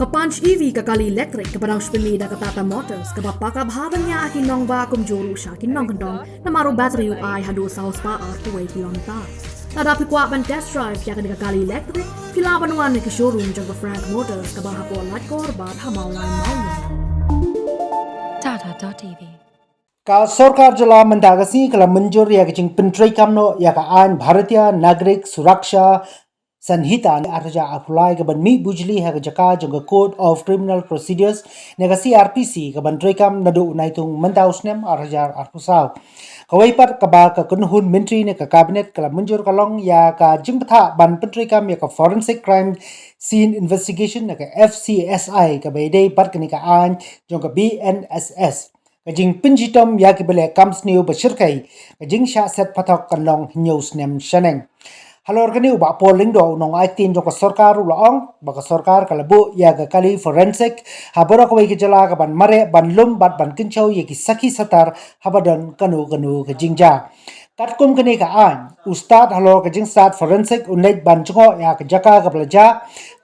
Kapanch EV kakali electric kabarang spinida katata motors kabapaka bhabanya akin nong ba kumjuru siya kin nong kandong na maru battery ay hadu sa hospa ar 2 km. Nadapi kwa ban test drive kaya kakali electric kilaban wan ni showroom jang Frank Motors kabahapo lat korbat hamaw line maulin. Tata.tv का सरकार जला मंदागसी कला मंजूर या किचिंग पिंट्री कामनो या का आन भारतीय नागरिक सुरक्षा संहिता आरजा अप्लाई के बन मी बुजली है जका जंग कोड ऑफ क्रिमिनल प्रोसीडियर्स नेगा CRPC के बन ट्री काम नदु नाइतुंग मंदाउसनेम आरजा आरपुसाव कवई पर कबा का कुनहुन मिंट्री ने का कैबिनेट कला मंजूर कलोंग या का जिंगपथा बन पिंट्री काम या का फोरेंसिक क्राइम सीन इन्वेस्टिगेशन ने का FCSI का बेदे पर कनी का आन जंग BNSS kajing pinjitom ya kibele kamsniu bashirkai kajing sha set pathok kanlong news nem shaneng halor kani ba polling do nong aitin joko sorkar ulong ba sorkar kalabu ya ga kali forensic haboro ko ki jala ka ban mare ban lum bat ban kinchau ye ki saki satar habadon kanu kajing ja katkum kani ka an ustad halor kajing start forensic unlait ban chungo ya ka jaka ka blaja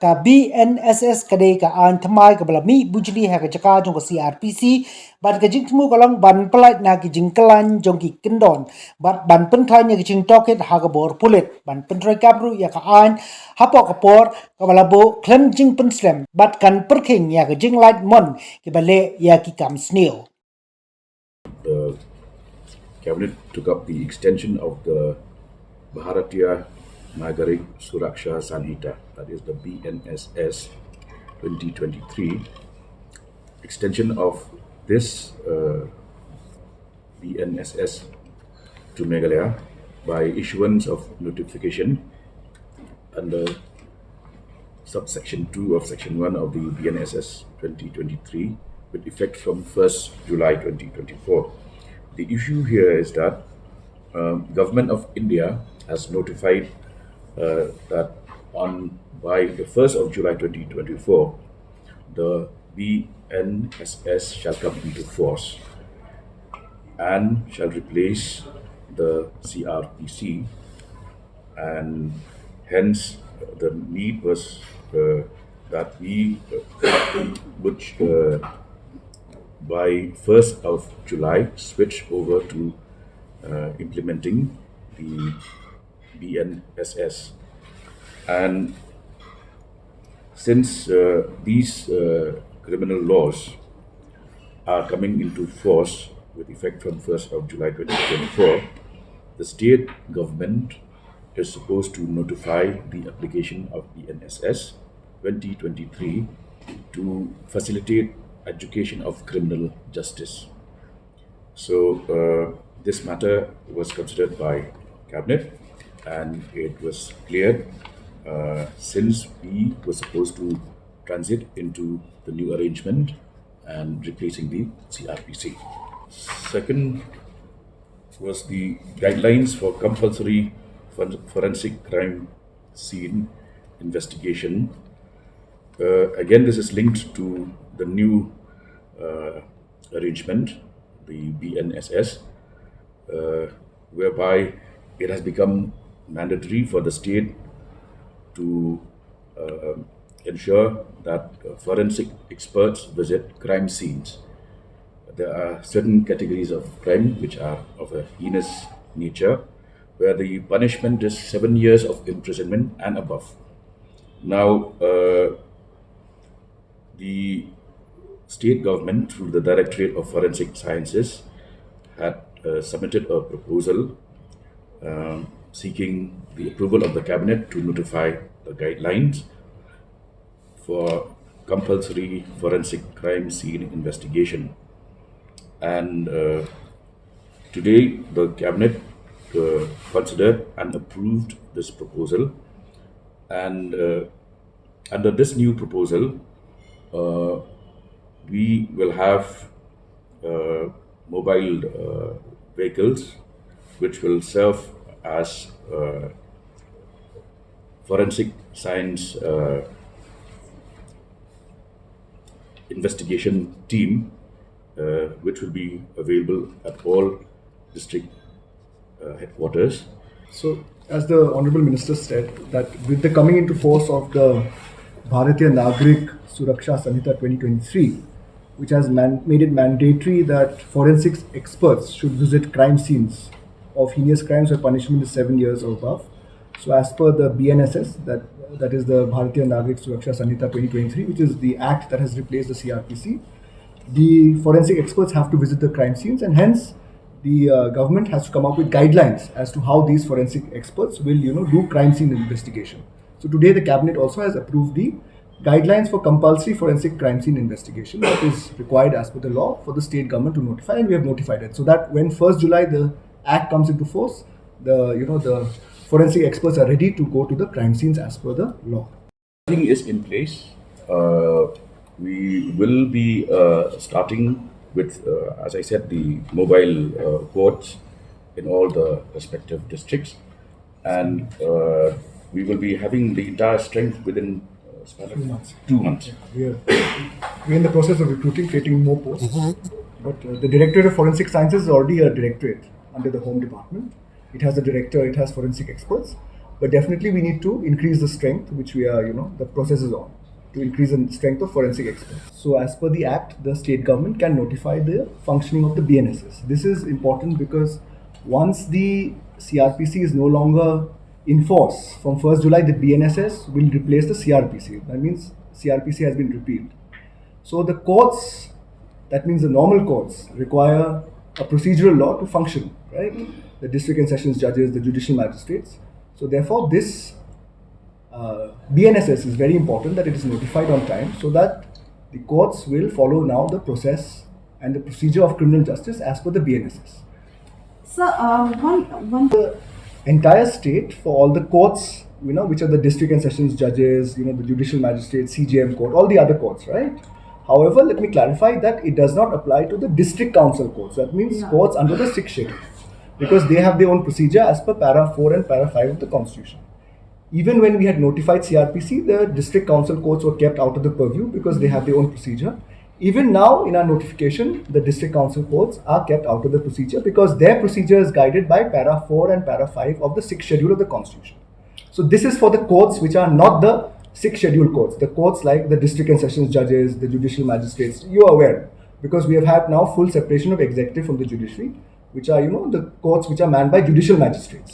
ka BNSS kadai ka an thamai ka bla mi bujli ha ka jaka jong CRPC ban ka jing tmu kalong ban plat na ki jing klan jong ki kindon ban pen thai nya ki jing toket ha ka bor pulet ban pen trai kapru ya ka an hapo ka por ka bala bo klem jing pen slem bat kan perking ya ka jing light mon ki bale ya ki kam sneo. The Cabinet took up the extension of the Bharatiya Nagarik Suraksha Sanhita, that is the BNSS 2023. Extension of this BNSS to Meghalaya by issuance of notification under subsection 2 of section 1 of the BNSS 2023 with effect from 1st July 2024. The issue here is that Government of India has notified that by the 1st of July 2024, the BNSS shall come into force and shall replace the CRPC, and hence the need was that we which by 1st of July switch over to implementing the BNSS. And since these criminal laws are coming into force with effect from 1st of July 2024, the state government is supposed to notify the application of BNSS 2023 to facilitate education of criminal justice. So this matter was considered by Cabinet and it was cleared since we were supposed to transit into the new arrangement and replacing the CRPC. Second was the guidelines for compulsory forensic crime scene investigation. Again, this is linked to the new arrangement, the BNSS, whereby it has become mandatory for the state to ensure that forensic experts visit crime scenes. There are certain categories of crime which are of a heinous nature, where the punishment is 7 years of imprisonment and above. Now, the state government, through the Directorate of Forensic Sciences, had submitted a proposal seeking the approval of the Cabinet to notify the guidelines for compulsory forensic crime scene investigation. And today, the Cabinet considered and approved this proposal. And under this new proposal, we will have mobile vehicles which will serve as forensic science investigation team, which will be available at all district headquarters. So, as the Honorable Minister said, that with the coming into force of the Bharatiya Nagrik Suraksha Sanhita 2023, which has made it mandatory that forensic experts should visit crime scenes of heinous crimes where punishment is 7 years or above. So, as per the Bnss, that is the Bharatiya Nagrik Suraksha Sanhita 2023, which is the act that has replaced the CRPC, the forensic experts have to visit the crime scenes, and hence the government has to come up with guidelines as to how these forensic experts will, do crime scene investigation. So today the cabinet also has approved the guidelines for compulsory forensic crime scene investigation that is required as per the law for the state government to notify, and we have notified it so that when 1st July the act comes into force, the forensic experts are ready to go to the crime scenes as per the law. Everything is in place. We will be starting with, as I said, the mobile courts in all the respective districts, and we will be having the entire strength within span of 2 months. We're in the process of recruiting, creating more posts. But the Directorate of Forensic Sciences is already a directorate under the Home Department. It has a director, it has forensic experts. But definitely we need to increase the strength, which we are, the process is on, to increase the strength of forensic experts. So as per the Act, the state government can notify the functioning of the BNSS. This is important because once the CRPC is no longer in force, from 1st July, the BNSS will replace the CRPC. That means CRPC has been repealed. So the courts, that means the normal courts, require a procedural law to function, right? The district and sessions judges, the judicial magistrates. So therefore, this BNSS is very important that it is notified on time so that the courts will follow now the process and the procedure of criminal justice as per the BNSS. Sir, The entire state for all the courts, which are the district and sessions judges, the judicial magistrates, CJM court, all the other courts, right? However, let me clarify that it does not apply to the district council courts. That means courts under the 6th schedule, because they have their own procedure as per para 4 and para 5 of the constitution. Even when we had notified CRPC, the district council courts were kept out of the purview because they have their own procedure. Even now, in our notification, the district council courts are kept out of the procedure because their procedure is guided by para 4 and para 5 of the 6th schedule of the constitution. So this is for the courts which are not the 6th schedule courts. The courts like the district and sessions judges, the judicial magistrates, you are aware, because we have had now full separation of executive from the judiciary, which are, the courts which are manned by judicial magistrates.